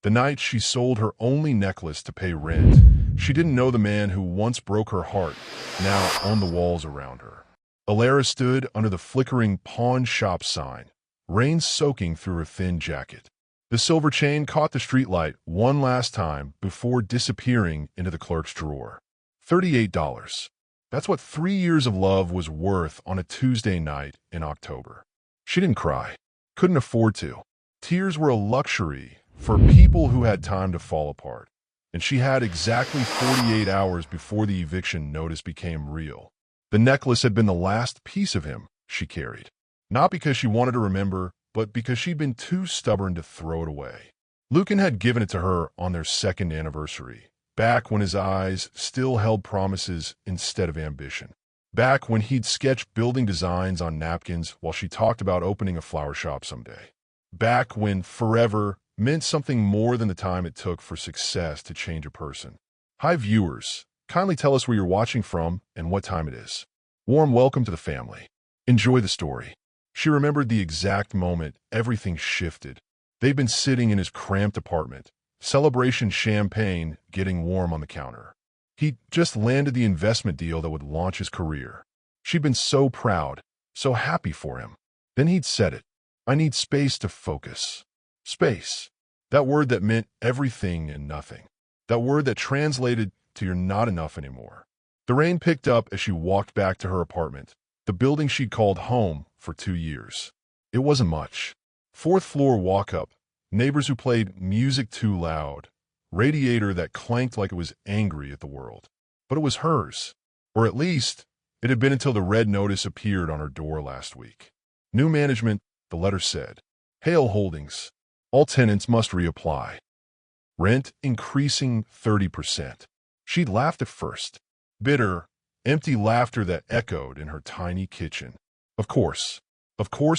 The night she sold her only necklace to pay rent. She didn't know the man who once broke her heart, now owned the walls around her. Alara stood under the flickering pawn shop sign, rain soaking through her thin jacket. The silver chain caught the streetlight one last time before disappearing into the clerk's drawer. $38. That's what 3 years of love was worth on a Tuesday night in October. She didn't cry. Couldn't afford to. Tears were a luxury for people who had time to fall apart. And she had exactly 48 hours before the eviction notice became real. The necklace had been the last piece of him she carried. Not because she wanted to remember, but because she'd been too stubborn to throw it away. Lucan had given it to her on their second anniversary, back when his eyes still held promises instead of ambition. Back when he'd sketched building designs on napkins while she talked about opening a flower shop someday. Back when forever meant something more than the time it took for success to change a person. Hi viewers, kindly tell us where you're watching from and what time it is. Warm welcome to the family. Enjoy the story. She remembered the exact moment everything shifted. They'd been sitting in his cramped apartment, celebration champagne getting warm on the counter. He'd just landed the investment deal that would launch his career. She'd been so proud, so happy for him. Then he'd said it. I need space to focus. Space. That word that meant everything and nothing. That word that translated to you're not enough anymore. The rain picked up as she walked back to her apartment, the building she'd called home for 2 years. It wasn't much. 4th floor walk-up, neighbors who played music too loud, radiator that clanked like it was angry at the world. But it was hers. Or at least, it had been until the red notice appeared on her door last week. New management, the letter said. Hale Holdings. All tenants must reapply. Rent increasing 30%. She'd laughed at first. Bitter, empty laughter that echoed in her tiny kitchen. Of course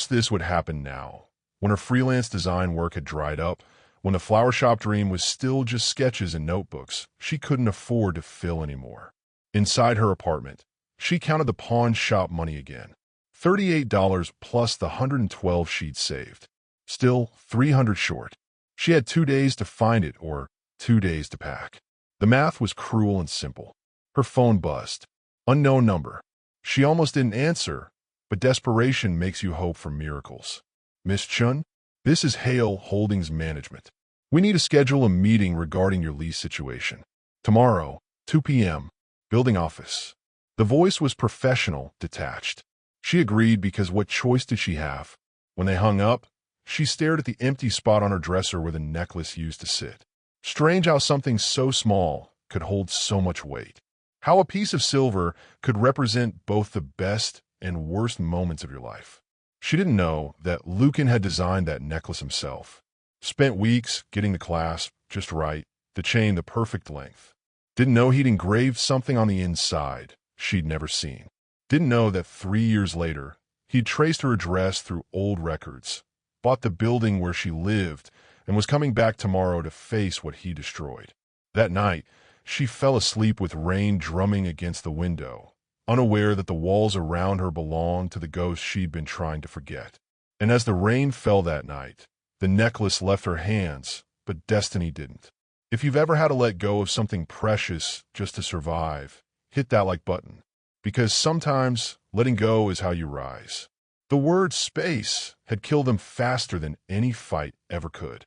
this would happen now, when her freelance design work had dried up, when the flower shop dream was still just sketches and notebooks she couldn't afford to fill anymore. Inside her apartment, she counted the pawn shop money again. $38 plus the 112 she'd saved. Still $300 short. She had 2 days to find it or 2 days to pack. The math was cruel and simple. Her phone buzzed. Unknown number. She almost didn't answer, but desperation makes you hope for miracles. Miss Chun, this is Hale Holdings Management. We need to schedule a meeting regarding your lease situation. Tomorrow, 2 p.m., building office. The voice was professional, detached. She agreed because what choice did she have? When they hung up, she stared at the empty spot on her dresser where the necklace used to sit. Strange how something so small could hold so much weight. How a piece of silver could represent both the best and worst moments of your life. She didn't know that Lucan had designed that necklace himself. Spent weeks getting the clasp just right, the chain the perfect length. Didn't know he'd engraved something on the inside she'd never seen. Didn't know that 3 years later, he'd traced her address through old records, bought the building where she lived, and was coming back tomorrow to face what he destroyed. That night, she fell asleep with rain drumming against the window, unaware that the walls around her belonged to the ghost she'd been trying to forget. And as the rain fell that night, the necklace left her hands, but destiny didn't. If you've ever had to let go of something precious just to survive, hit that like button. Because sometimes letting go is how you rise. The word space had killed him faster than any fight ever could.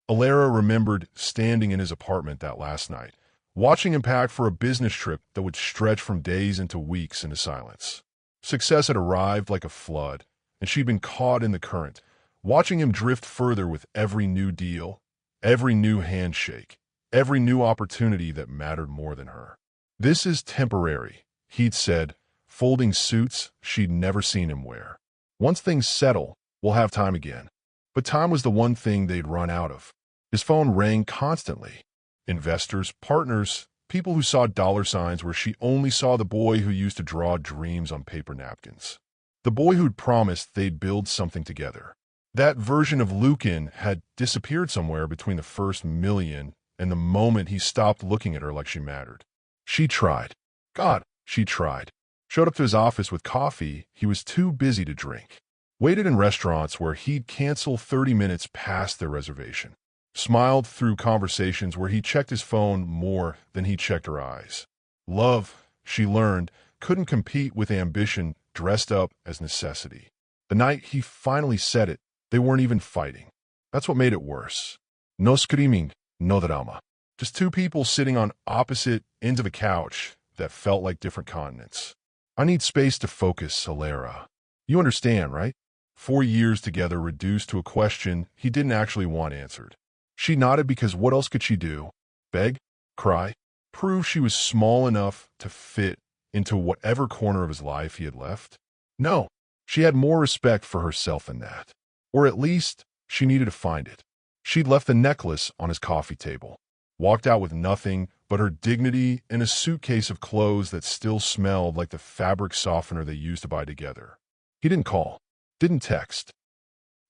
Alara remembered standing in his apartment that last night, watching him pack for a business trip that would stretch from days into weeks into silence. Success had arrived like a flood, and she'd been caught in the current, watching him drift further with every new deal, every new handshake, every new opportunity that mattered more than her. This is temporary, he'd said, folding suits she'd never seen him wear. Once things settle, we'll have time again. But time was the one thing they'd run out of. His phone rang constantly. Investors, partners, people who saw dollar signs where she only saw the boy who used to draw dreams on paper napkins. The boy who'd promised they'd build something together. That version of Lucan had disappeared somewhere between the first million and the moment he stopped looking at her like she mattered. She tried. God, she tried. Showed up to his office with coffee he was too busy to drink. Waited in restaurants where he'd cancel 30 minutes past their reservation. smiled through conversations where he checked his phone more than he checked her eyes. Love, she learned, couldn't compete with ambition dressed up as necessity. The night he finally said it, they weren't even fighting. That's what made it worse. No screaming, no drama. Just two people sitting on opposite ends of a couch that felt like different continents. I need space to focus, Alara. You understand, right? 4 years together reduced to a question he didn't actually want answered. She nodded because what else could she do? Beg? Cry? Prove she was small enough to fit into whatever corner of his life he had left? No, she had more respect for herself than that. Or at least, she needed to find it. She'd left the necklace on his coffee table, walked out with nothing but her dignity and a suitcase of clothes that still smelled like the fabric softener they used to buy together. He didn't call, didn't text,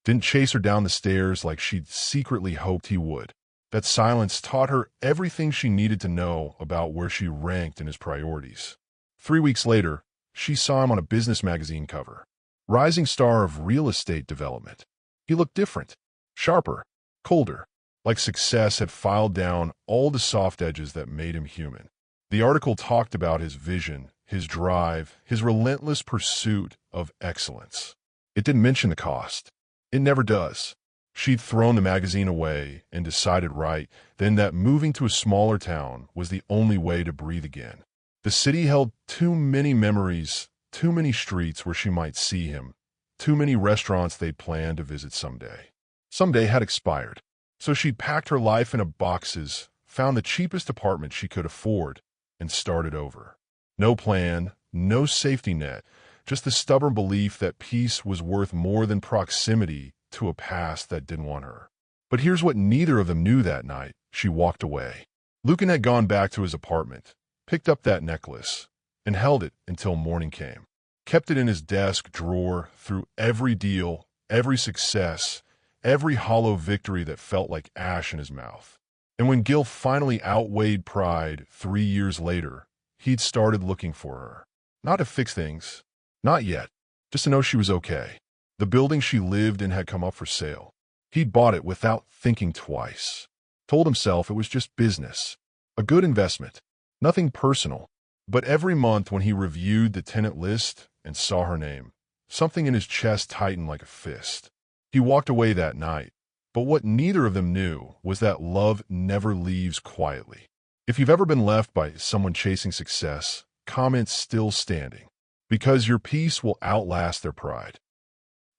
didn't chase her down the stairs like she'd secretly hoped he would. That silence taught her everything she needed to know about where she ranked in his priorities. 3 weeks later, she saw him on a business magazine cover. Rising star of real estate development. He looked different, sharper, colder, like success had filed down all the soft edges that made him human. The article talked about his vision, his drive, his relentless pursuit of excellence. It didn't mention the cost. It never does. She'd thrown the magazine away and decided right then that moving to a smaller town was the only way to breathe again. The city held too many memories, too many streets where she might see him, too many restaurants they'd planned to visit someday. Someday had expired, so she'd packed her life into boxes, found the cheapest apartment she could afford, and started over. No plan, no safety net, just the stubborn belief that peace was worth more than proximity to a past that didn't want her. But here's what neither of them knew that night. She walked away. Lucan had gone back to his apartment, picked up that necklace, and held it until morning came. Kept it in his desk drawer through every deal, every success, every hollow victory that felt like ash in his mouth. And when guilt finally outweighed pride 3 years later, he'd started looking for her. Not to fix things. Not yet. Just to know she was okay. The building she lived in had come up for sale. He'd bought it without thinking twice. Told himself it was just business. A good investment. Nothing personal. But every month when he reviewed the tenant list and saw her name, something in his chest tightened like a fist. He walked away that night. But what neither of them knew was that love never leaves quietly. If you've ever been left by someone chasing success, comments still standing. Because your peace will outlast their pride.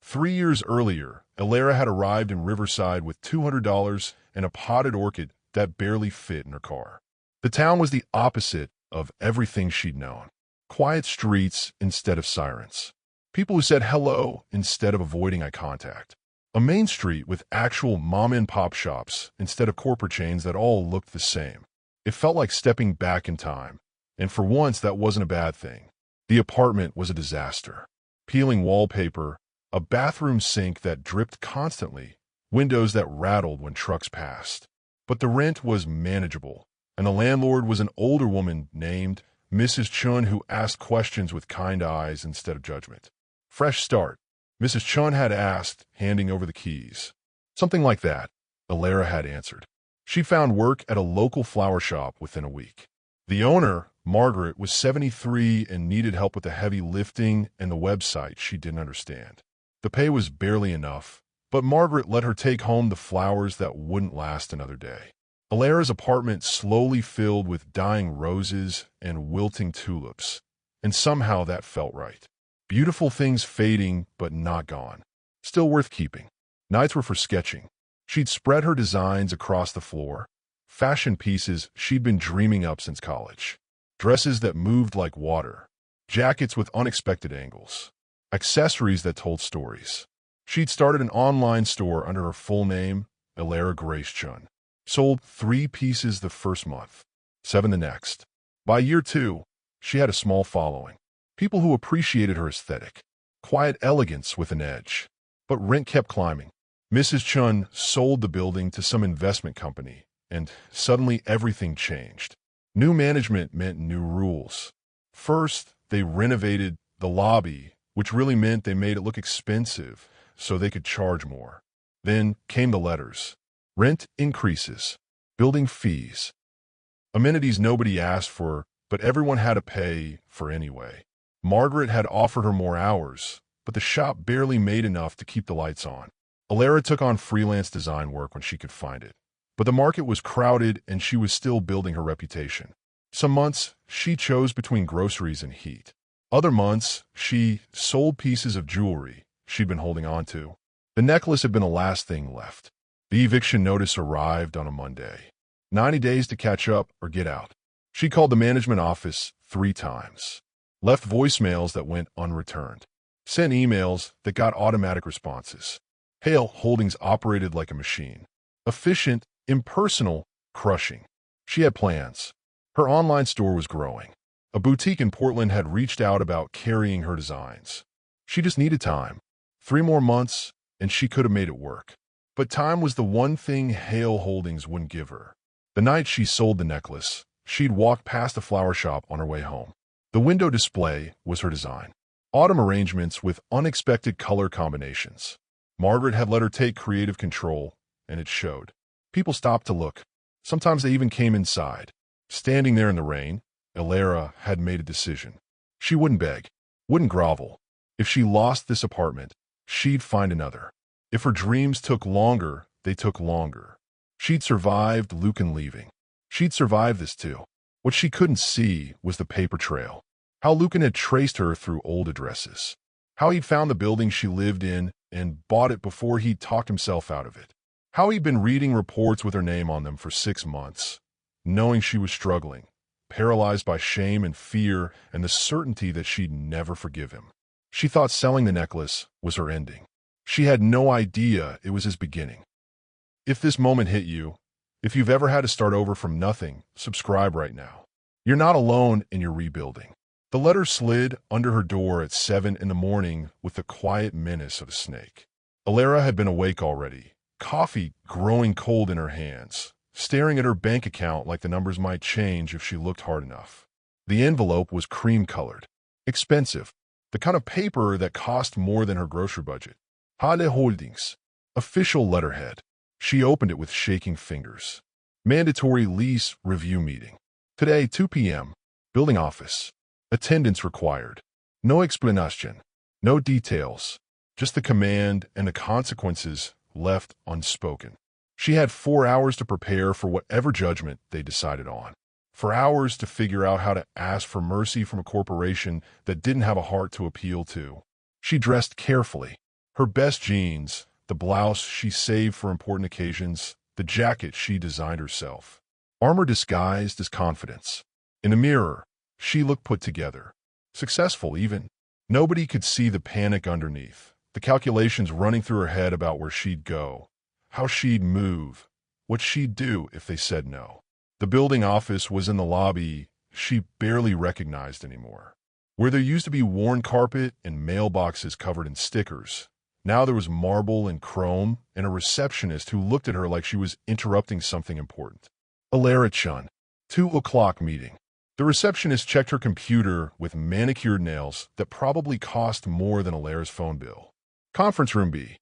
3 years earlier, Alara had arrived in Riverside with $200 and a potted orchid that barely fit in her car. The town was the opposite of everything she'd known. Quiet streets instead of sirens. People who said hello instead of avoiding eye contact. A main street with actual mom-and-pop shops instead of corporate chains that all looked the same. It felt like stepping back in time, and for once that wasn't a bad thing. The apartment was a disaster. Peeling wallpaper, a bathroom sink that dripped constantly, windows that rattled when trucks passed. But the rent was manageable, and the landlord was an older woman named Mrs. Chun who asked questions with kind eyes instead of judgment. Fresh start, Mrs. Chun had asked, handing over the keys. Something like that, Alara had answered. She found work at a local flower shop within a week. The owner, Margaret, was 73 and needed help with the heavy lifting and the website she didn't understand. The pay was barely enough, but Margaret let her take home the flowers that wouldn't last another day. Alara's apartment slowly filled with dying roses and wilting tulips, and somehow that felt right. Beautiful things fading, but not gone. Still worth keeping. Nights were for sketching. She'd spread her designs across the floor, fashion pieces she'd been dreaming up since college. Dresses that moved like water, jackets with unexpected angles, accessories that told stories. She'd started an online store under her full name, Alara Grace Chun. Sold 3 pieces the first month, 7 the next. By year 2, she had a small following. People who appreciated her aesthetic. Quiet elegance with an edge. But rent kept climbing. Mrs. Chun sold the building to some investment company, and suddenly everything changed. New management meant new rules. First, they renovated the lobby, which really meant they made it look expensive so they could charge more. Then came the letters. Rent increases. Building fees. Amenities nobody asked for, but everyone had to pay for anyway. Margaret had offered her more hours, but the shop barely made enough to keep the lights on. Alara took on freelance design work when she could find it. But the market was crowded and she was still building her reputation. Some months, she chose between groceries and heat. Other months, she sold pieces of jewelry she'd been holding on to. The necklace had been the last thing left. The eviction notice arrived on a Monday. 90 days to catch up or get out. She called the management office 3 times. Left voicemails that went unreturned. Sent emails that got automatic responses. Hale Holdings operated like a machine. Efficient, impersonal, crushing. She had plans. Her online store was growing. A boutique in Portland had reached out about carrying her designs. She just needed time. 3 more months, and she could have made it work. But time was the one thing Hale Holdings wouldn't give her. The night she sold the necklace, she'd walked past a flower shop on her way home. The window display was her design. Autumn arrangements with unexpected color combinations. Margaret had let her take creative control, and it showed. People stopped to look. Sometimes they even came inside. Standing there in the rain, Alara had made a decision. She wouldn't beg, wouldn't grovel. If she lost this apartment, she'd find another. If her dreams took longer, they took longer. She'd survived Lucan leaving. She'd survived this too. What she couldn't see was the paper trail. How Lucan had traced her through old addresses. How he'd found the building she lived in and bought it before he'd talked himself out of it. How he'd been reading reports with her name on them for 6 months, knowing she was struggling, paralyzed by shame and fear and the certainty that she'd never forgive him. She thought selling the necklace was her ending. She had no idea it was his beginning. If this moment hit you, if you've ever had to start over from nothing, subscribe right now. You're not alone in your rebuilding. The letter slid under her door at 7 in the morning with the quiet menace of a snake. Alara had been awake already, coffee growing cold in her hands, staring at her bank account like the numbers might change if she looked hard enough. The envelope was cream-colored, expensive, the kind of paper that cost more than her grocery budget. Hale Holdings, official letterhead. She opened it with shaking fingers. Mandatory lease review meeting. Today, 2 p.m. Building office. Attendance required. No explanation. No details. Just the command and the consequences left unspoken. She had 4 hours to prepare for whatever judgment they decided on. 4 hours to figure out how to ask for mercy from a corporation that didn't have a heart to appeal to. She dressed carefully. Her best jeans, the blouse she saved for important occasions, the jacket she designed herself. Armor disguised as confidence. In the mirror, she looked put together. Successful, even. Nobody could see the panic underneath, the calculations running through her head about where she'd go, how she'd move, what she'd do if they said no. The building office was in the lobby she barely recognized anymore. Where there used to be worn carpet and mailboxes covered in stickers, now there was marble and chrome and a receptionist who looked at her like she was interrupting something important. Alara Chun. 2 o'clock meeting. The receptionist checked her computer with manicured nails that probably cost more than Alara's phone bill. Conference room B.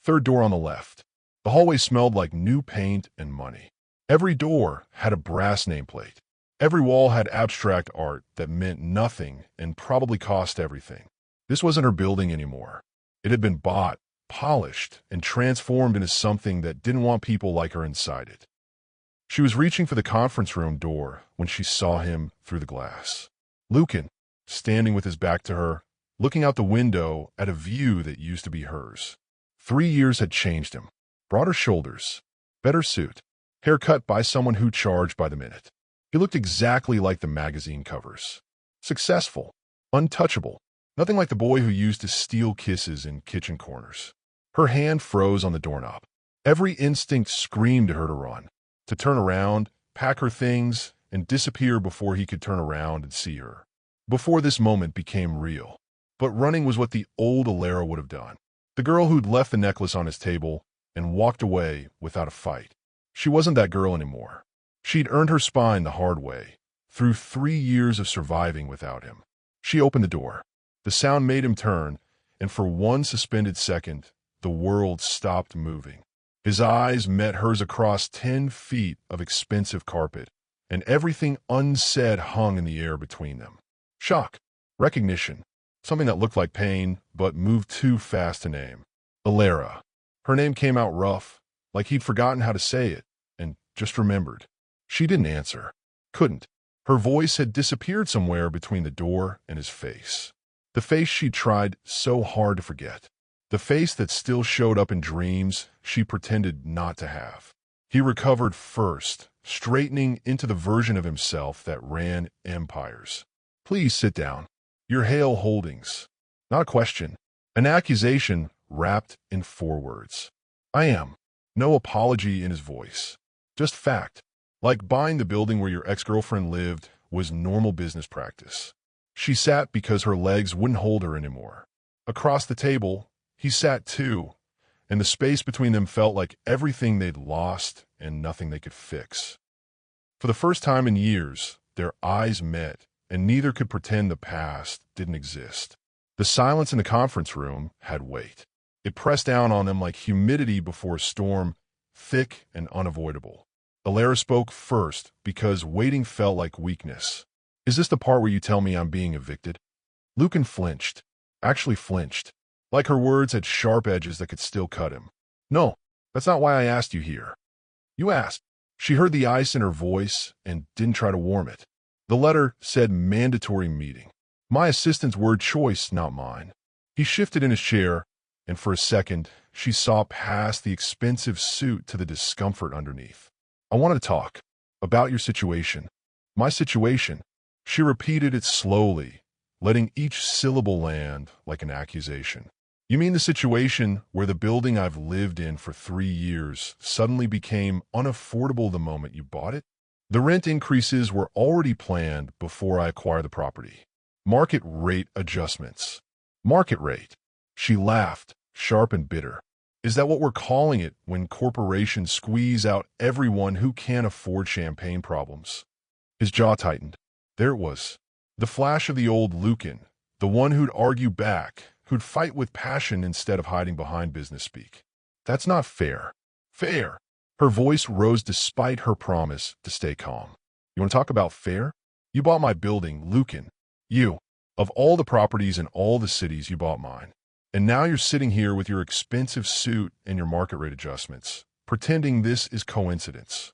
3rd door on the left. The hallway smelled like new paint and money. Every door had a brass nameplate. Every wall had abstract art that meant nothing and probably cost everything. This wasn't her building anymore. It had been bought, polished, and transformed into something that didn't want people like her inside it. She was reaching for the conference room door when she saw him through the glass. Lucan, standing with his back to her, looking out the window at a view that used to be hers. 3 years had changed him. Broader shoulders, better suit, hair cut by someone who charged by the minute. He looked exactly like the magazine covers. Successful, untouchable, nothing like the boy who used to steal kisses in kitchen corners. Her hand froze on the doorknob. Every instinct screamed to her to run, to turn around, pack her things, and disappear before he could turn around and see her. Before this moment became real. But running was what the old Alara would have done. The girl who'd left the necklace on his table and walked away without a fight. She wasn't that girl anymore. She'd earned her spine the hard way, through 3 years of surviving without him. She opened the door. The sound made him turn, and for one suspended second, the world stopped moving. His eyes met hers across 10 feet of expensive carpet, and everything unsaid hung in the air between them. Shock, recognition, something that looked like pain but moved too fast to name. Alara. Her name came out rough, like he'd forgotten how to say it, and just remembered. She didn't answer. Couldn't. Her voice had disappeared somewhere between the door and his face. The face she'd tried so hard to forget. The face that still showed up in dreams she pretended not to have. He recovered first, straightening into the version of himself that ran empires. Please sit down. You're Hale Holdings. Not a question. An accusation wrapped in 4 words. I am. No apology in his voice. Just fact. Like buying the building where your ex-girlfriend lived was normal business practice. She sat because her legs wouldn't hold her anymore. Across the table, he sat too, and the space between them felt like everything they'd lost and nothing they could fix. For the first time in years, their eyes met, and neither could pretend the past didn't exist. The silence in the conference room had weight. It pressed down on them like humidity before a storm, thick and unavoidable. Alara spoke first because waiting felt like weakness. Is this the part where you tell me I'm being evicted? Lucan flinched. Actually flinched. Like her words had sharp edges that could still cut him. No, that's not why I asked you here. You asked. She heard the ice in her voice and didn't try to warm it. The letter said mandatory meeting. My assistant's word choice, not mine. He shifted in his chair, and for a second, she saw past the expensive suit to the discomfort underneath. I want to talk about your situation. My situation. She repeated it slowly, letting each syllable land like an accusation. You mean the situation where the building I've lived in for 3 years suddenly became unaffordable the moment you bought it? The rent increases were already planned before I acquired the property. Market rate adjustments. Market rate. She laughed, sharp and bitter. Is that what we're calling it when corporations squeeze out everyone who can't afford champagne problems? His jaw tightened. There it was. The flash of the old Lucan, the one who'd argue back, who'd fight with passion instead of hiding behind business speak. That's not fair. Fair. Her voice rose despite her promise to stay calm. You want to talk about fair? You bought my building, Lucan. You. Of all the properties in all the cities, you bought mine. And now you're sitting here with your expensive suit and your market rate adjustments, pretending this is coincidence.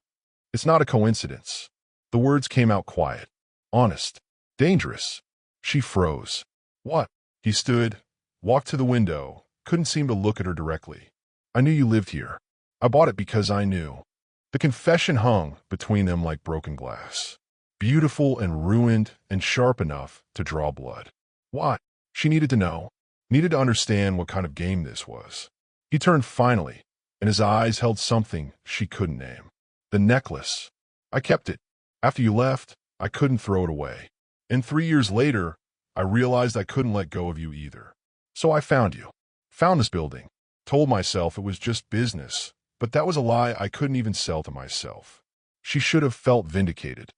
It's not a coincidence. The words came out quiet, honest, dangerous. She froze. What? He stood, walked to the window, couldn't seem to look at her directly. I knew you lived here. I bought it because I knew. The confession hung between them like broken glass, beautiful and ruined and sharp enough to draw blood. What? She needed to know. Needed to understand what kind of game this was. He turned finally, and his eyes held something she couldn't name. The necklace. I kept it. After you left, I couldn't throw it away. And 3 years later, I realized I couldn't let go of you either. So I found you. Found this building. Told myself it was just business, but that was a lie I couldn't even sell to myself. She should have felt vindicated.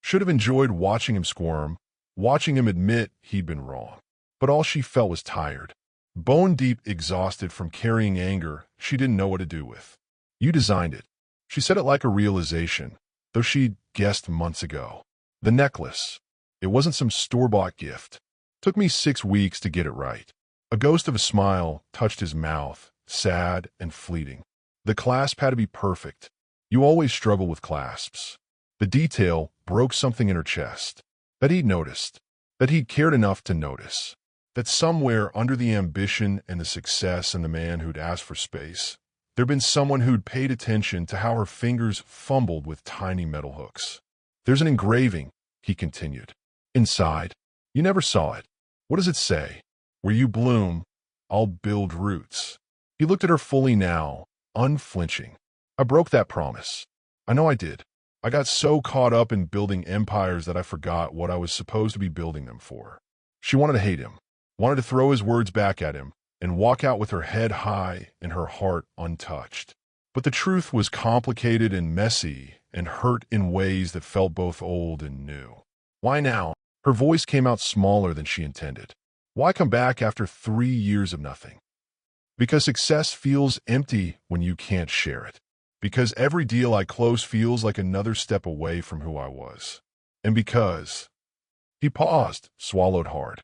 Should have enjoyed watching him squirm, watching him admit he'd been wrong. But all she felt was tired, bone-deep exhausted from carrying anger she didn't know what to do with. You designed it. She said it like a realization, though she'd guessed months ago. The necklace. It wasn't some store-bought gift. Took me 6 weeks to get it right. A ghost of a smile touched his mouth, sad and fleeting. The clasp had to be perfect. You always struggle with clasps. The detail broke something in her chest. That he'd noticed. That he'd cared enough to notice. That somewhere under the ambition and the success and the man who'd asked for space, there'd been someone who'd paid attention to how her fingers fumbled with tiny metal hooks. There's an engraving, he continued. Inside. You never saw it. What does it say? Where you bloom, I'll build roots. He looked at her fully now, unflinching. I broke that promise. I know I did. I got so caught up in building empires that I forgot what I was supposed to be building them for. She wanted to hate him. Wanted to throw his words back at him and walk out with her head high and her heart untouched. But the truth was complicated and messy and hurt in ways that felt both old and new. Why now? Her voice came out smaller than she intended. Why come back after 3 years of nothing? Because success feels empty when you can't share it. Because every deal I close feels like another step away from who I was. And because he paused, swallowed hard.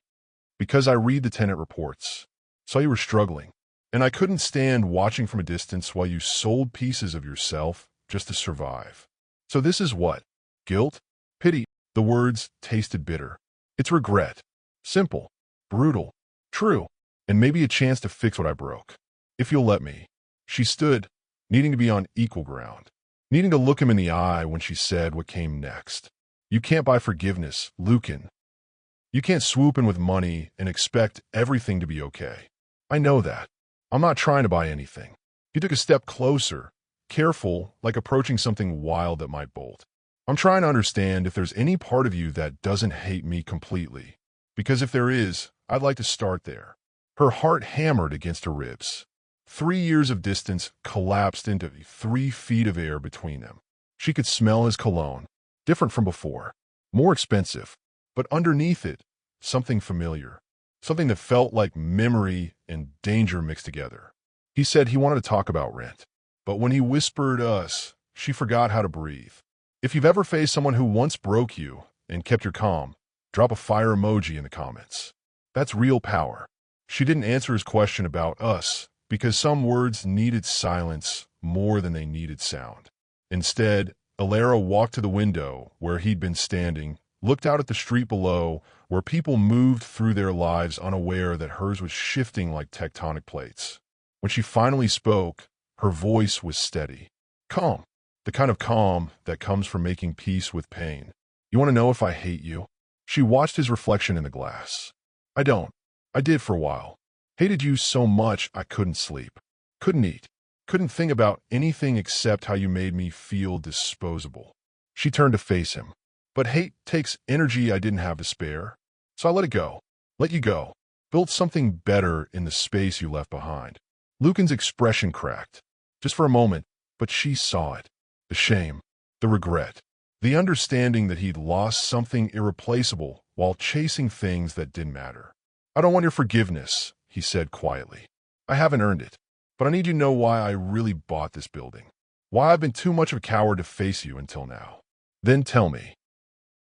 Because I read the tenant reports, saw you were struggling, and I couldn't stand watching from a distance while you sold pieces of yourself just to survive. So this is what? Guilt? Pity? The words tasted bitter. It's regret. Simple. Brutal. True. And maybe a chance to fix what I broke. If you'll let me. She stood, needing to be on equal ground, needing to look him in the eye when she said what came next. You can't buy forgiveness, Lucan. You can't swoop in with money and expect everything to be okay. I know that. I'm not trying to buy anything. He took a step closer, careful, like approaching something wild that might bolt. I'm trying to understand if there's any part of you that doesn't hate me completely. Because if there is, I'd like to start there. Her heart hammered against her ribs. 3 years of distance collapsed into 3 feet of air between them. She could smell his cologne, different from before, more expensive, but underneath it, something familiar, something that felt like memory and danger mixed together. He said he wanted to talk about rent, but when he whispered us, she forgot how to breathe. If you've ever faced someone who once broke you and kept your calm, drop a fire emoji in the comments. That's real power. She didn't answer his question about us because some words needed silence more than they needed sound. Instead, Alara walked to the window where he'd been standing, looked out at the street below where people moved through their lives unaware that hers was shifting like tectonic plates. When she finally spoke, her voice was steady. Calm. The kind of calm that comes from making peace with pain. You want to know if I hate you? She watched his reflection in the glass. I don't. I did for a while. Hated you so much I couldn't sleep. Couldn't eat. Couldn't think about anything except how you made me feel disposable. She turned to face him. But hate takes energy I didn't have to spare. So I let it go. Let you go. Built something better in the space you left behind. Lucan's expression cracked. Just for a moment, but she saw it. The shame. The regret. The understanding that he'd lost something irreplaceable while chasing things that didn't matter. I don't want your forgiveness, he said quietly. I haven't earned it, but I need you to know why I really bought this building. Why I've been too much of a coward to face you until now. Then tell me.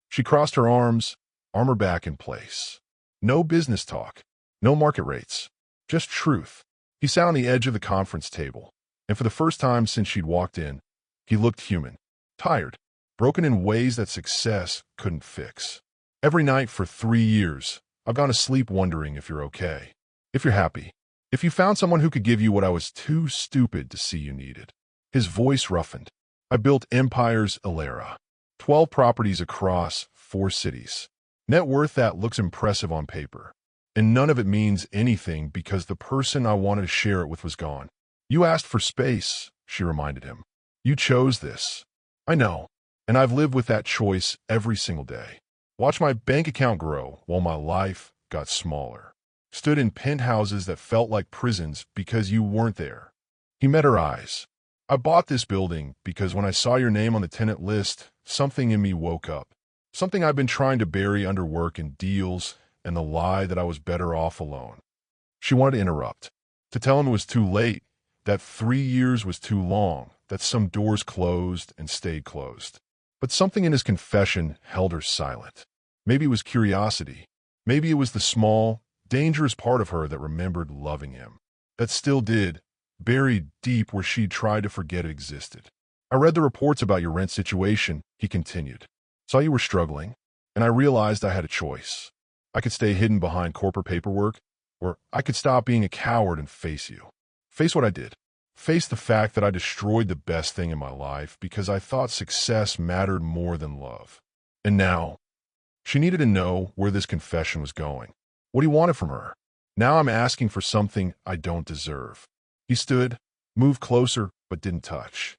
She crossed her arms, armor back in place. No business talk. No market rates. Just truth. He sat on the edge of the conference table, and for the first time since she'd walked in, he looked human. Tired. Broken in ways that success couldn't fix. Every night for 3 years, I've gone to sleep wondering if you're okay. If you're happy. If you found someone who could give you what I was too stupid to see you needed. His voice roughened. I built empires, Alara. 12 properties across 4 cities. Net worth that looks impressive on paper. And none of it means anything because the person I wanted to share it with was gone. You asked for space, she reminded him. You chose this. I know. And I've lived with that choice every single day. Watched my bank account grow while my life got smaller. Stood in penthouses that felt like prisons because you weren't there. He met her eyes. I bought this building because when I saw your name on the tenant list, something in me woke up. Something I've been trying to bury under work and deals and the lie that I was better off alone. She wanted to interrupt. To tell him it was too late, that 3 years was too long, that some doors closed and stayed closed. But something in his confession held her silent. Maybe it was curiosity. Maybe it was the small, dangerous part of her that remembered loving him. That still did, buried deep where she'd tried to forget it existed. I read the reports about your rent situation, he continued. Saw you were struggling, and I realized I had a choice. I could stay hidden behind corporate paperwork, or I could stop being a coward and face you. Face what I did. Face the fact that I destroyed the best thing in my life because I thought success mattered more than love. And now, she needed to know where this confession was going, what he wanted from her. Now I'm asking for something I don't deserve. He stood, moved closer, but didn't touch.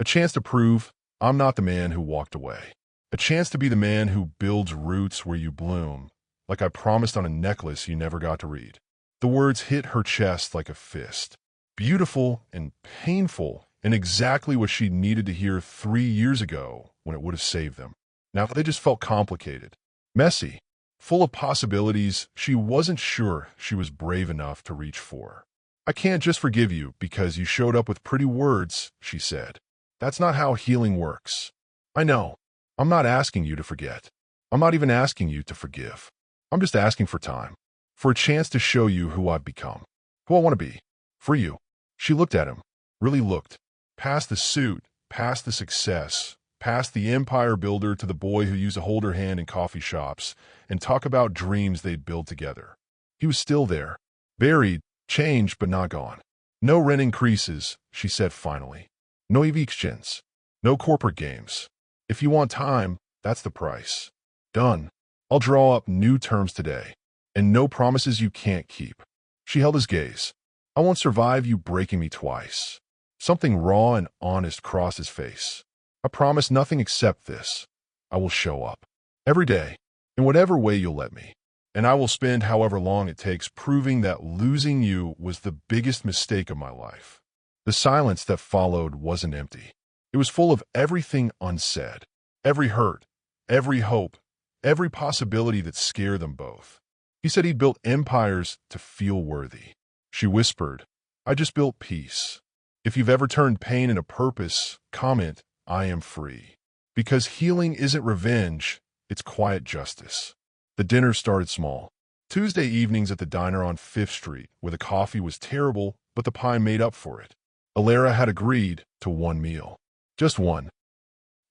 A chance to prove I'm not the man who walked away. A chance to be the man who builds roots where you bloom, like I promised on a necklace you never got to read. The words hit her chest like a fist. Beautiful and painful, and exactly what she needed to hear 3 years ago when it would have saved them. Now they just felt complicated, messy, full of possibilities she wasn't sure she was brave enough to reach for. I can't just forgive you because you showed up with pretty words, she said. That's not how healing works. I know. I'm not asking you to forget. I'm not even asking you to forgive. I'm just asking for time, for a chance to show you who I've become, who I want to be, for you. She looked at him, really looked, past the suit, past the success, past the empire builder to the boy who used to hold her hand in coffee shops and talk about dreams they'd build together. He was still there, buried, changed but not gone. No rent increases, she said finally. No evictions. No corporate games. If you want time, that's the price. Done. I'll draw up new terms today. And no promises you can't keep. She held his gaze. I won't survive you breaking me twice. Something raw and honest crossed his face. I promise nothing except this. I will show up. Every day. In whatever way you'll let me. And I will spend however long it takes proving that losing you was the biggest mistake of my life. The silence that followed wasn't empty. It was full of everything unsaid. Every hurt, every hope, every possibility that scared them both. He said he'd built empires to feel worthy. She whispered, I just built peace. If you've ever turned pain into purpose, comment, I am free. Because healing isn't revenge, it's quiet justice. The dinner started small. Tuesday evenings at the diner on 5th Street, where the coffee was terrible, but the pie made up for it. Alara had agreed to one meal. Just one.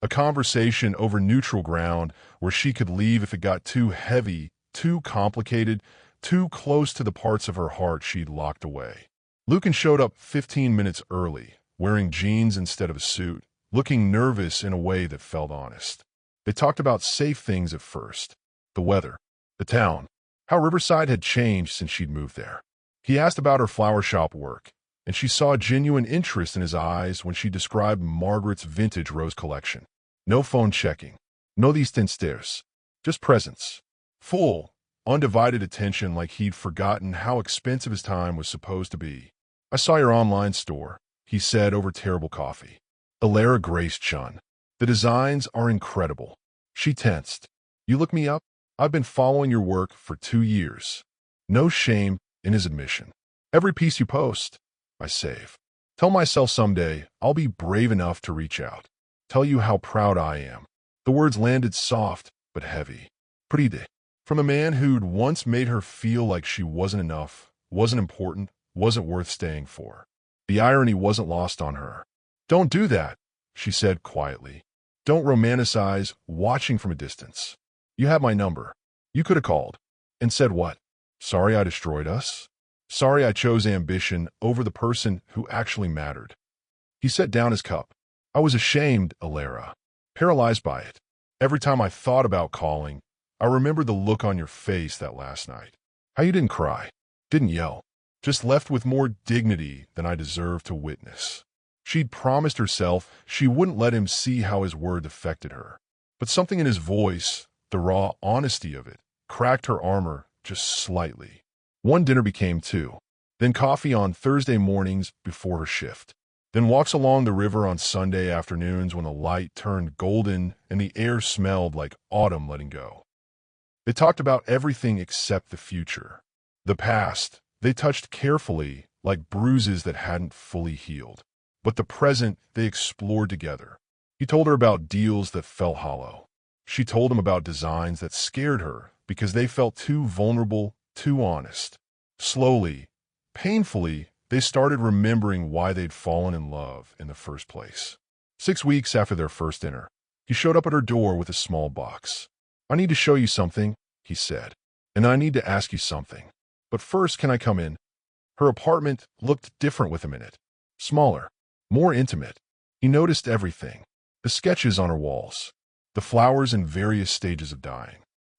A conversation over neutral ground where she could leave if it got too heavy, too complicated, too close to the parts of her heart she'd locked away. Lucan showed up 15 minutes early, wearing jeans instead of a suit, looking nervous in a way that felt honest. They talked about safe things at first. The weather, the town, how Riverside had changed since she'd moved there. He asked about her flower shop work, and she saw genuine interest in his eyes when she described Margaret's vintage rose collection. No phone checking, no these 10 stares, just presence. Full, undivided attention like he'd forgotten how expensive his time was supposed to be. I saw your online store, he said over terrible coffee. Alara graced Chun. The designs are incredible. She tensed. You look me up? I've been following your work for 2 years. No shame in his admission. Every piece you post, I save. Tell myself someday I'll be brave enough to reach out. Tell you how proud I am. The words landed soft but heavy. Pretty day. From a man who'd once made her feel like she wasn't enough, wasn't important, wasn't worth staying for. The irony wasn't lost on her. Don't do that, she said quietly. Don't romanticize watching from a distance. You have my number. You could have called. And said what? Sorry I destroyed us? Sorry I chose ambition over the person who actually mattered. He set down his cup. I was ashamed, Alara. Paralyzed by it. Every time I thought about calling, I remembered the look on your face that last night. How you didn't cry, didn't yell, just left with more dignity than I deserved to witness. She'd promised herself she wouldn't let him see how his words affected her. But something in his voice, the raw honesty of it, cracked her armor just slightly. One dinner became 2, then coffee on Thursday mornings before her shift, then walks along the river on Sunday afternoons when the light turned golden and the air smelled like autumn letting go. They talked about everything except the future. The past, they touched carefully like bruises that hadn't fully healed. But the present, they explored together. He told her about deals that felt hollow. She told him about designs that scared her because they felt too vulnerable, too honest. Slowly, painfully, they started remembering why they'd fallen in love in the first place. 6 weeks after their first dinner, he showed up at her door with a small box. I need to show you something, he said, and I need to ask you something. But first, can I come in? Her apartment looked different with him in it. Smaller, more intimate. He noticed everything. The sketches on her walls, the flowers in various stages of dying,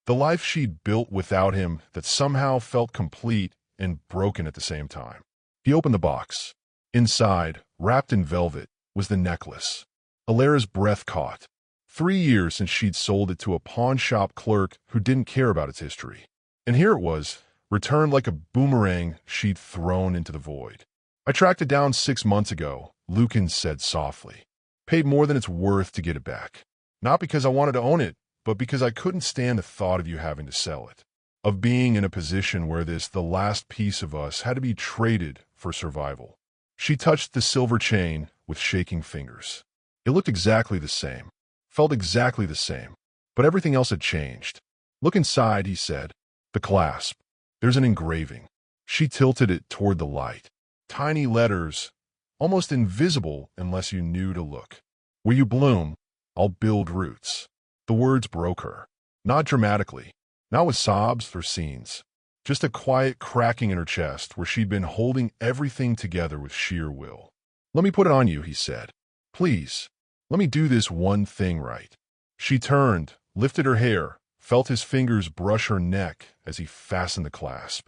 the life she'd built without him that somehow felt complete and broken at the same time. He opened the box. Inside, wrapped in velvet, was the necklace. Alara's breath caught. 3 years since she'd sold it to a pawn shop clerk who didn't care about its history. And here it was, returned like a boomerang she'd thrown into the void. I tracked it down 6 months ago, Lucan said softly. Paid more than it's worth to get it back. Not because I wanted to own it, but because I couldn't stand the thought of you having to sell it. Of being in a position where the last piece of us had to be traded for survival. She touched the silver chain with shaking fingers. It looked exactly the same, felt exactly the same, but everything else had changed. "Look inside," he said. "The clasp. There's an engraving." She tilted it toward the light. Tiny letters, almost invisible unless you knew to look. "Where you bloom, I'll build roots." The words broke her. Not dramatically, not with sobs or scenes. Just a quiet cracking in her chest where she'd been holding everything together with sheer will. "Let me put it on you," he said. "Please, let me do this one thing right." She turned, lifted her hair, felt his fingers brush her neck as he fastened the clasp.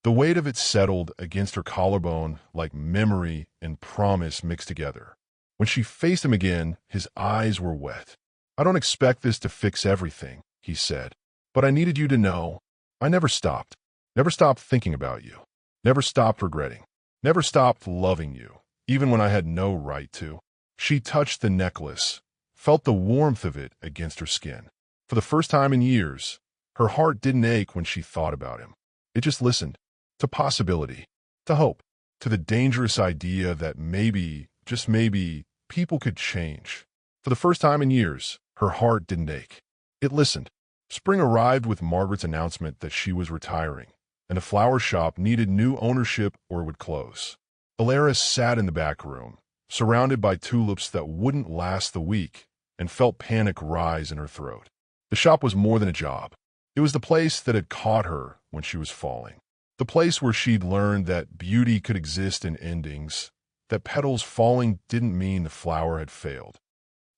The weight of it settled against her collarbone like memory and promise mixed together. When she faced him again, his eyes were wet. "I don't expect this to fix everything," he said, "but I needed you to know I never stopped. Never stopped thinking about you. Never stopped regretting. Never stopped loving you, even when I had no right to." She touched the necklace, felt the warmth of it against her skin. For the first time in years, her heart didn't ache when she thought about him. It just listened to possibility, to hope, to the dangerous idea that maybe, just maybe, people could change. For the first time in years, her heart didn't ache. It listened. Spring arrived with Margaret's announcement that she was retiring, and the flower shop needed new ownership or would close. Alara sat in the back room, surrounded by tulips that wouldn't last the week, and felt panic rise in her throat. The shop was more than a job. It was the place that had caught her when she was falling. The place where she'd learned that beauty could exist in endings, that petals falling didn't mean the flower had failed.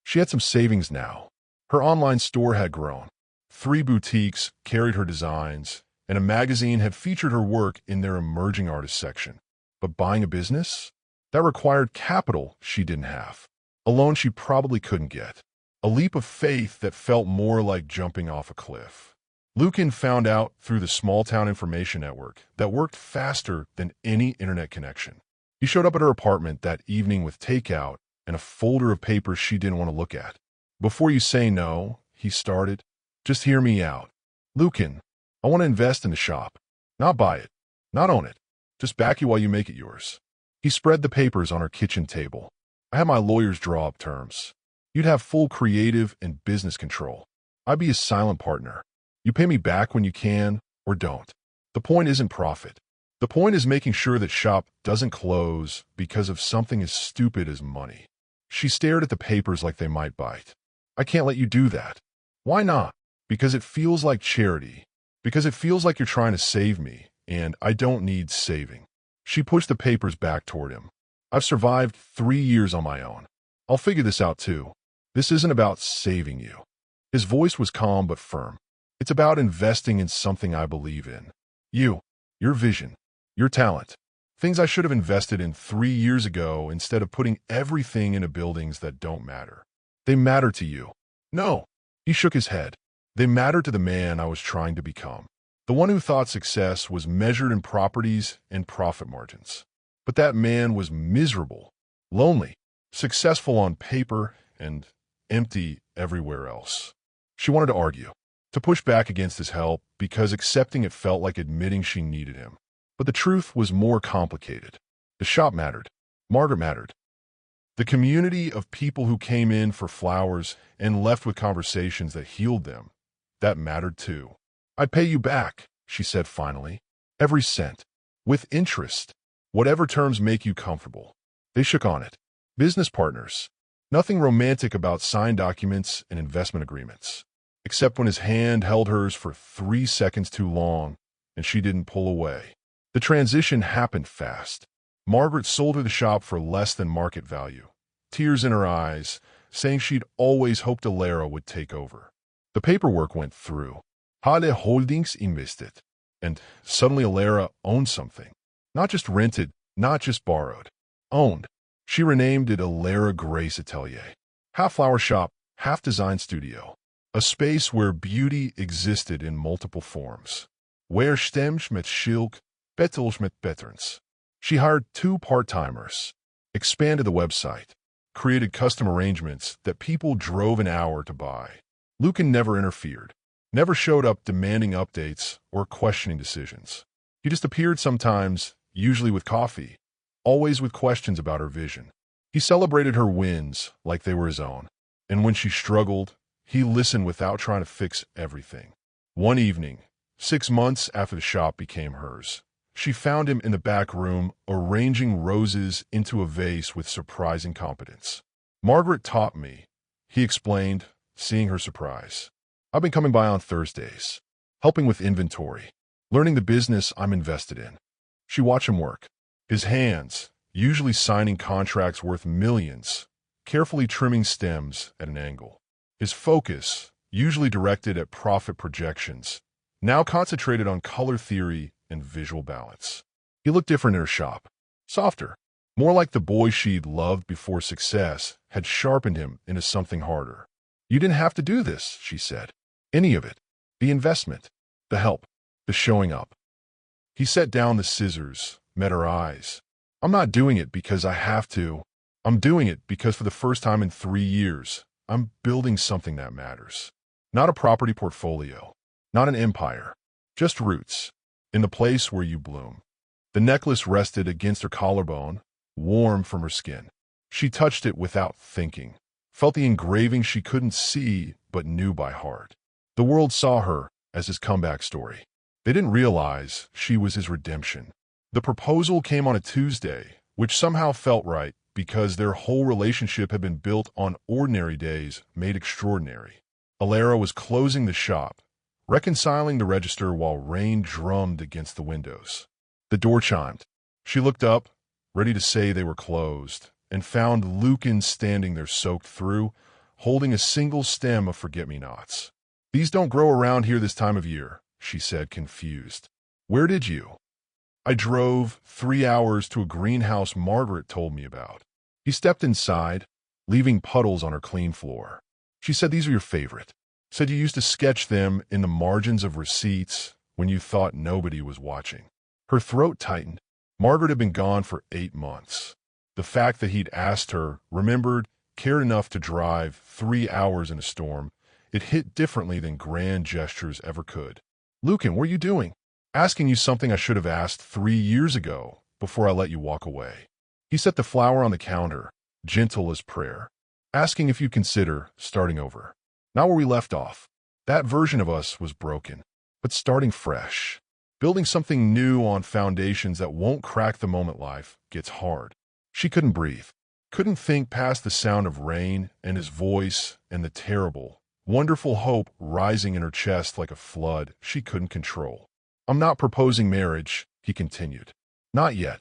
She had some savings now. Her online store had grown. 3 boutiques carried her designs, and a magazine had featured her work in their emerging artist section. But buying a business? That required capital she didn't have. A loan she probably couldn't get. A leap of faith that felt more like jumping off a cliff. Lucan found out through the small-town information network that worked faster than any internet connection. He showed up at her apartment that evening with takeout and a folder of papers she didn't want to look at. "Before you say no," he started, "just hear me out. Lucan, I want to invest in the shop. Not buy it. Not own it. Just back you while you make it yours." He spread the papers on her kitchen table. "I have my lawyers draw up terms. You'd have full creative and business control. I'd be a silent partner. You pay me back when you can, or don't. The point isn't profit. The point is making sure that shop doesn't close because of something as stupid as money." She stared at the papers like they might bite. "I can't let you do that." "Why not?" "Because it feels like charity. Because it feels like you're trying to save me, and I don't need saving." She pushed the papers back toward him. "I've survived 3 years on my own. I'll figure this out too. This isn't about saving you." His voice was calm but firm. "It's about investing in something I believe in. You, your vision, your talent. Things I should have invested in 3 years ago instead of putting everything into buildings that don't matter. They matter to you." "No." He shook his head. "They matter to the man I was trying to become. The one who thought success was measured in properties and profit margins. But that man was miserable, lonely, successful on paper, and empty everywhere else." She wanted to argue, to push back against his help because accepting it felt like admitting she needed him. But the truth was more complicated. The shop mattered. Margaret mattered. The community of people who came in for flowers and left with conversations that healed them, that mattered too. "I'd pay you back," she said finally. "Every cent. With interest. Whatever terms make you comfortable." They shook on it. Business partners. Nothing romantic about signed documents and investment agreements. Except when his hand held hers for 3 seconds too long and she didn't pull away. The transition happened fast. Margaret sold her the shop for less than market value, tears in her eyes, saying she'd always hoped Alara would take over. The paperwork went through. Hale Holdings invested. And suddenly Alara owned something. Not just rented, not just borrowed. Owned. She renamed it Alara Grace Atelier. Half flower shop, half design studio. A space where beauty existed in multiple forms. Where stems met schilk, petals met patterns. She hired 2 part-timers, expanded the website, created custom arrangements that people drove an hour to buy. Lucan never interfered, never showed up demanding updates or questioning decisions. He just appeared sometimes, usually with coffee, always with questions about her vision. He celebrated her wins like they were his own, and when she struggled, he listened without trying to fix everything. One evening, 6 months after the shop became hers, she found him in the back room arranging roses into a vase with surprising competence. "Margaret taught me," he explained, seeing her surprise. "I've been coming by on Thursdays, helping with inventory, learning the business I'm invested in." She watched him work. His hands, usually signing contracts worth millions, carefully trimming stems at an angle. His focus, usually directed at profit projections, now concentrated on color theory and visual balance. He looked different in her shop, softer, more like the boy she'd loved before success had sharpened him into something harder. "You didn't have to do this," she said. "Any of it. The investment, the help, the showing up." He set down the scissors, met her eyes. "I'm not doing it because I have to. I'm doing it because for the first time in 3 years, I'm building something that matters. Not a property portfolio, not an empire, just roots, in the place where you bloom." The necklace rested against her collarbone, warm from her skin. She touched it without thinking, felt the engraving she couldn't see but knew by heart. The world saw her as his comeback story. They didn't realize she was his redemption. The proposal came on a Tuesday, which somehow felt right because their whole relationship had been built on ordinary days made extraordinary. Alara was closing the shop, reconciling the register while rain drummed against the windows. The door chimed. She looked up, ready to say they were closed, and found Lucan standing there soaked through, holding a single stem of forget-me-nots. "These don't grow around here this time of year," she said, confused. "Where did you?" "I drove 3 hours to a greenhouse Margaret told me about." He stepped inside, leaving puddles on her clean floor. She said, "These are your favorite. Said you used to sketch them in the margins of receipts when you thought nobody was watching." Her throat tightened. Margaret had been gone for 8 months. The fact that he'd asked her, remembered, cared enough to drive 3 hours in a storm, it hit differently than grand gestures ever could. "Lucan, what are you doing?" "Asking you something I should have asked 3 years ago before I let you walk away." He set the flower on the counter, gentle as prayer, "Asking if you'd consider starting over. Not where we left off. That version of us was broken, but starting fresh. Building something new on foundations that won't crack the moment life gets hard." She couldn't breathe, couldn't think past the sound of rain and his voice and the terrible, wonderful hope rising in her chest like a flood she couldn't control. "I'm not proposing marriage," he continued. "Not yet.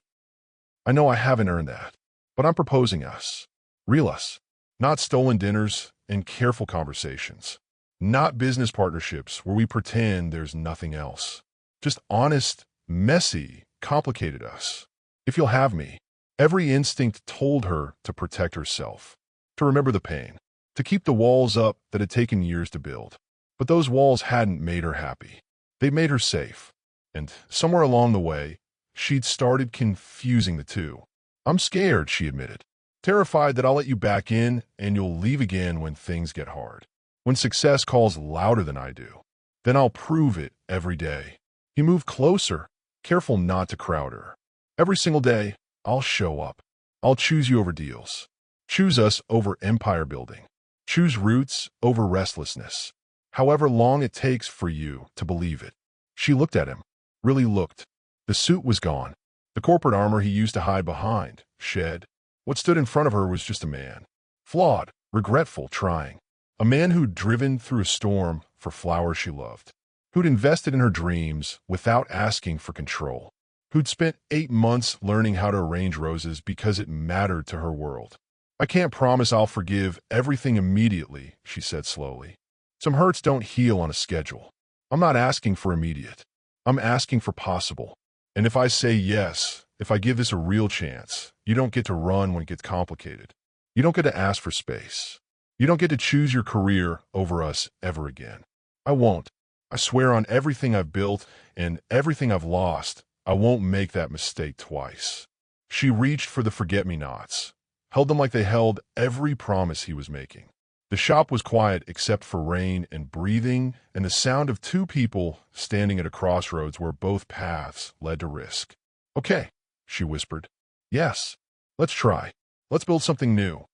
I know I haven't earned that. But I'm proposing us. Real us. Not stolen dinners and careful conversations. Not business partnerships where we pretend there's nothing else. Just honest, messy, complicated us. If you'll have me." Every instinct told her to protect herself, to remember the pain, to keep the walls up that had taken years to build. But those walls hadn't made her happy. They made her safe. And somewhere along the way, she'd started confusing the two. "I'm scared," she admitted. "Terrified that I'll let you back in and you'll leave again when things get hard. When success calls louder than I do. Then I'll prove it every day." He moved closer, careful not to crowd her. "Every single day, I'll show up. I'll choose you over deals. Choose us over empire building. Choose roots over restlessness. However long it takes for you to believe it." She looked at him, really looked. The suit was gone. The corporate armor he used to hide behind, shed. What stood in front of her was just a man. Flawed, regretful, trying. A man who'd driven through a storm for flowers she loved. Who'd invested in her dreams without asking for control. Who'd spent 8 months learning how to arrange roses because it mattered to her world. "I can't promise I'll forgive everything immediately," she said slowly. "Some hurts don't heal on a schedule. I'm not asking for immediate. I'm asking for possible. And if I say yes, if I give this a real chance, you don't get to run when it gets complicated. You don't get to ask for space. You don't get to choose your career over us ever again. I won't. I swear on everything I've built and everything I've lost, I won't make that mistake twice." She reached for the forget-me-nots, held them like they held every promise he was making. The shop was quiet except for rain and breathing and the sound of 2 people standing at a crossroads where both paths led to risk. "Okay," she whispered. Yes. Let's try. Let's build something new.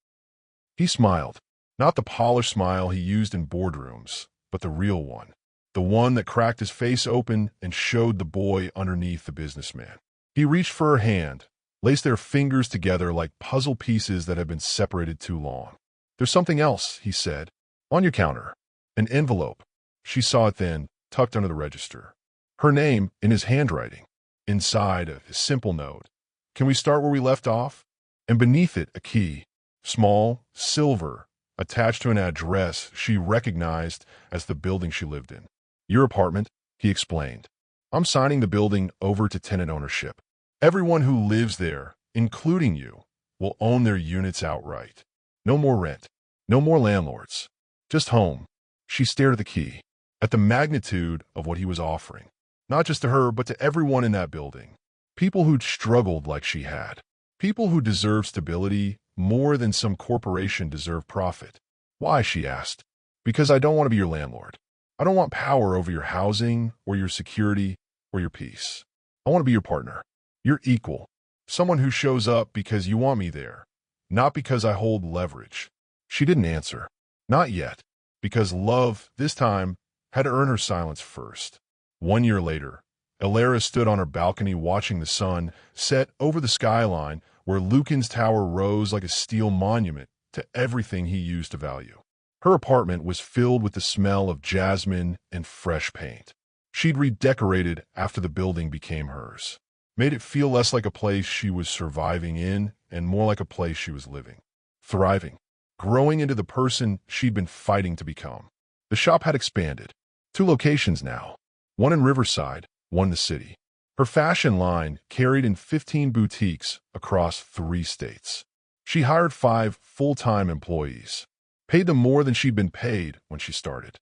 He smiled. Not the polished smile he used in boardrooms, but the real one. The one that cracked his face open and showed the boy underneath the businessman. He reached for her hand, laced their fingers together like puzzle pieces that had been separated too long. There's something else, he said. On your counter. An envelope. She saw it then, tucked under the register. Her name in his handwriting. Inside a simple note. Can we start where we left off? And beneath it, a key. Small, silver, attached to an address she recognized as the building she lived in. Your apartment, he explained. I'm signing the building over to tenant ownership. Everyone who lives there, including you, will own their units outright. No more rent. No more landlords. Just home. She stared at the key, at the magnitude of what he was offering. Not just to her, but to everyone in that building. People who'd struggled like she had. People who deserve stability more than some corporation deserve profit. Why, she asked. Because I don't want to be your landlord. I don't want power over your housing or your security or your peace. I want to be your partner. Your equal. Someone who shows up because you want me there, not because I hold leverage. She didn't answer. Not yet. Because love, this time, had to earn her silence first. 1 year later, Elara stood on her balcony watching the sun set over the skyline where Lucan's tower rose like a steel monument to everything he used to value. Her apartment was filled with the smell of jasmine and fresh paint. She'd redecorated after the building became hers, made it feel less like a place she was surviving in and more like a place she was living, thriving, growing into the person she'd been fighting to become. The shop had expanded. 2 locations now, one in Riverside, one in the city. Her fashion line carried in 15 boutiques across 3 states. She hired 5 full-time employees, paid them more than she'd been paid when she started,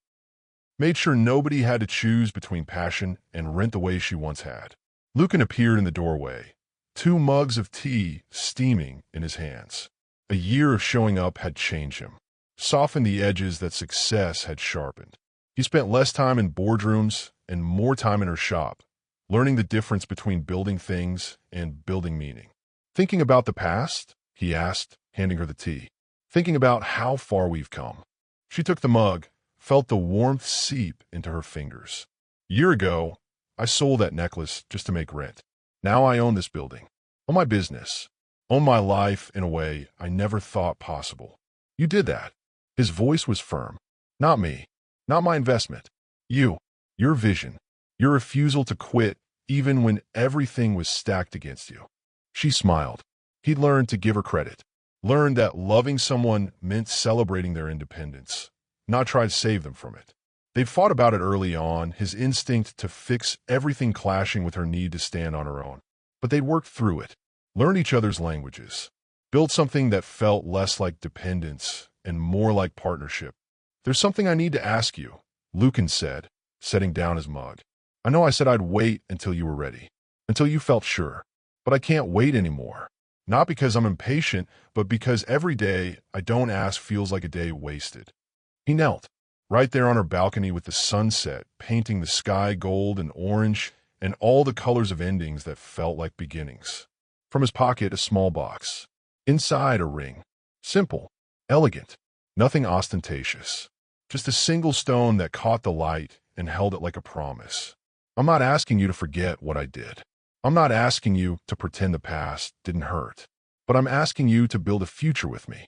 made sure nobody had to choose between passion and rent the way she once had. Lucan appeared in the doorway, 2 mugs of tea steaming in his hands. A year of showing up had changed him, softened the edges that success had sharpened. He spent less time in boardrooms and more time in her shop, learning the difference between building things and building meaning. Thinking about the past? He asked, handing her the tea. Thinking about how far we've come. She took the mug, felt the warmth seep into her fingers. A year ago, I sold that necklace just to make rent. Now I own this building. Own my business. Own my life in a way I never thought possible. You did that. His voice was firm. Not me. Not my investment. You. Your vision. Your refusal to quit even when everything was stacked against you. She smiled. He'd learned to give her credit. Learned that loving someone meant celebrating their independence, not try to save them from it. They'd fought about it early on, his instinct to fix everything clashing with her need to stand on her own. But they'd worked through it, learned each other's languages, built something that felt less like dependence and more like partnership. There's something I need to ask you, Lucan said, setting down his mug. I know I said I'd wait until you were ready, until you felt sure, but I can't wait anymore. Not because I'm impatient, but because every day I don't ask feels like a day wasted. He knelt, right there on her balcony with the sunset painting the sky gold and orange and all the colors of endings that felt like beginnings. From his pocket, a small box. Inside, a ring. Simple, elegant, nothing ostentatious. Just a single stone that caught the light and held it like a promise. I'm not asking you to forget what I did. I'm not asking you to pretend the past didn't hurt, but I'm asking you to build a future with me.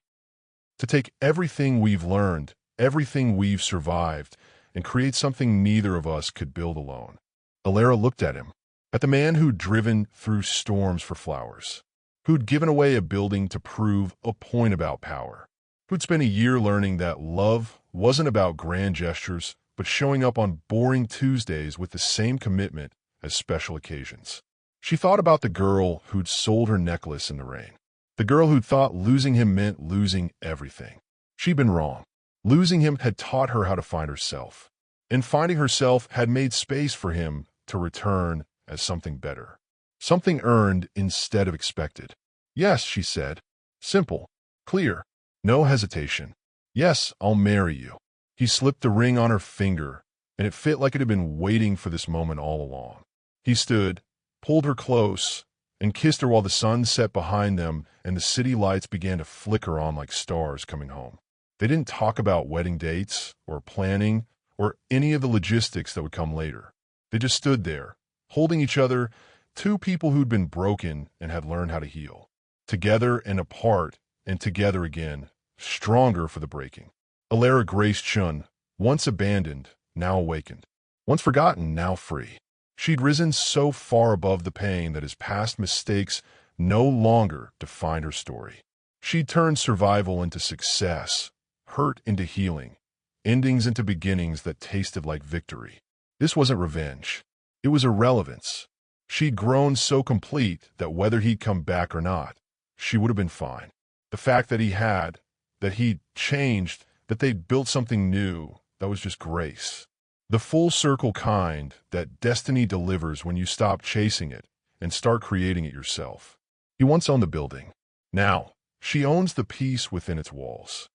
To take everything we've learned, everything we've survived, and create something neither of us could build alone. Elara looked at him, at the man who'd driven through storms for flowers, who'd given away a building to prove a point about power, who'd spent a year learning that love wasn't about grand gestures, but showing up on boring Tuesdays with the same commitment as special occasions. She thought about the girl who'd sold her necklace in the rain, the girl who'd thought losing him meant losing everything. She'd been wrong. Losing him had taught her how to find herself, and finding herself had made space for him to return as something better, something earned instead of expected. Yes, she said. Simple, clear, no hesitation. Yes, I'll marry you. He slipped the ring on her finger, and it fit like it had been waiting for this moment all along. He stood, pulled her close, and kissed her while the sun set behind them and the city lights began to flicker on like stars coming home. They didn't talk about wedding dates or planning or any of the logistics that would come later. They just stood there, holding each other, two people who'd been broken and had learned how to heal. Together and apart and together again, stronger for the breaking. Alara Grace Chun, once abandoned, now awakened. Once forgotten, now free. She'd risen so far above the pain that his past mistakes no longer defined her story. She'd turned survival into success, hurt into healing, endings into beginnings that tasted like victory. This wasn't revenge. It was irrelevance. She'd grown so complete that whether he'd come back or not, she would have been fine. The fact that he'd changed, that they'd built something new, that was just grace. The full circle kind that destiny delivers when you stop chasing it and start creating it yourself. He once owned the building. Now, she owns the peace within its walls.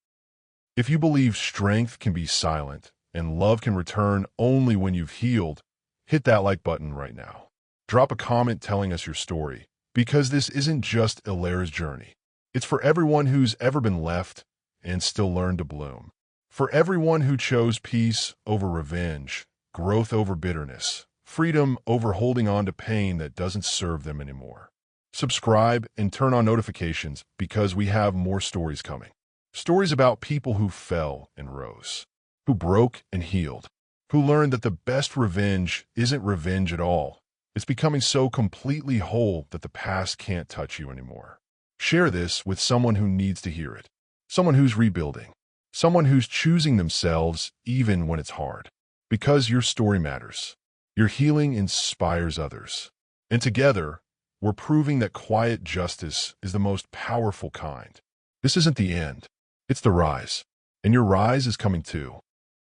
If you believe strength can be silent and love can return only when you've healed, hit that like button right now. Drop a comment telling us your story, because this isn't just Alara's journey. It's for everyone who's ever been left and still learned to bloom. For everyone who chose peace over revenge, growth over bitterness, freedom over holding on to pain that doesn't serve them anymore. Subscribe and turn on notifications because we have more stories coming. Stories about people who fell and rose, who broke and healed, who learned that the best revenge isn't revenge at all. It's becoming so completely whole that the past can't touch you anymore. Share this with someone who needs to hear it, someone who's rebuilding, someone who's choosing themselves even when it's hard. Because your story matters. Your healing inspires others. And together, we're proving that quiet justice is the most powerful kind. This isn't the end. It's the rise. And your rise is coming too.